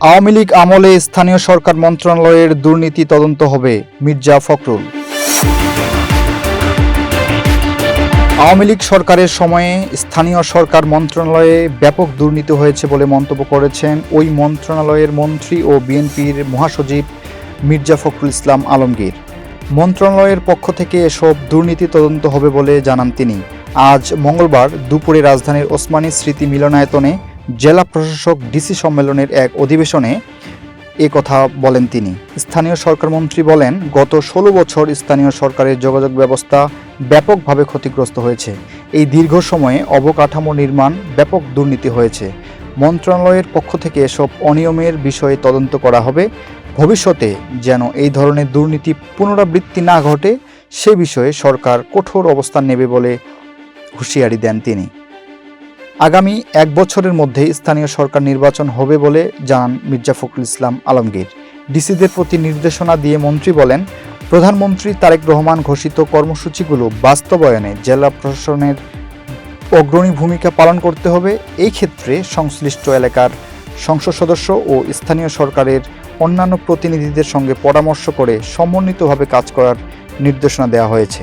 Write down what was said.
আওয়ামী লীগ আমলে স্থানীয় সরকার মন্ত্রণালয়ের দুর্নীতি তদন্ত হবে, মির্জা ফখরুল। আওয়ামী লীগ সরকারের সময়ে স্থানীয় সরকার মন্ত্রণালয়ে ব্যাপক দুর্নীতি হয়েছে বলে মন্তব্য করেছেন ওই মন্ত্রণালয়ের মন্ত্রী ও বিএনপির মহাসচিব মির্জা ফখরুল ইসলাম আলমগীর। মন্ত্রণালয়ের পক্ষ থেকে এসব দুর্নীতি তদন্ত হবে বলে জানান তিনি। আজ মঙ্গলবার দুপুরে রাজধানীর ওসমানী স্মৃতি মিলনায়তনে জেলা প্রশাসক ডিসি সম্মেলনের এক অধিবেশনে কথা বলেন তিনি। স্থানীয় সরকার মন্ত্রী বলেন, গত 16 বছর স্থানীয় সরকারের যোগাযোগ ব্যবস্থা ব্যাপকভাবে ক্ষতিগ্রস্ত হয়েছে। এই দীর্ঘ সময়ে অবকাঠামো নির্মাণ ব্যাপক দুর্নীতি হয়েছে। মন্ত্রণালয়ের পক্ষ থেকে এসব অনিয়মের বিষয়ে তদন্ত করা হবে। ভবিষ্যতে যেন এই ধরনের দুর্নীতি পুনরাবৃত্তি না ঘটে সে বিষয়ে সরকার কঠোর অবস্থান নেবে বলে হুঁশিয়ারি দেন তিনি। আগামী 1 বছরের মধ্যেই স্থানীয় সরকার নির্বাচন হবে বলে জানান মির্জা ফখরুল ইসলাম আলমগীর। ডিসিদের প্রতি নির্দেশনা দিয়ে মন্ত্রী বলেন, প্রধানমন্ত্রী তারেক রহমান ঘোষিত কর্মসূচিগুলো বাস্তবায়নে জেলা প্রশাসনের অগ্রণী ভূমিকা পালন করতে হবে। এই ক্ষেত্রে সংশ্লিষ্ট এলাকার সংসদ সদস্য ও স্থানীয় সরকারের অন্যান্য প্রতিনিধিদের সঙ্গে পরামর্শ করে সমন্বিতভাবে কাজ করার নির্দেশনা দেওয়া হয়েছে।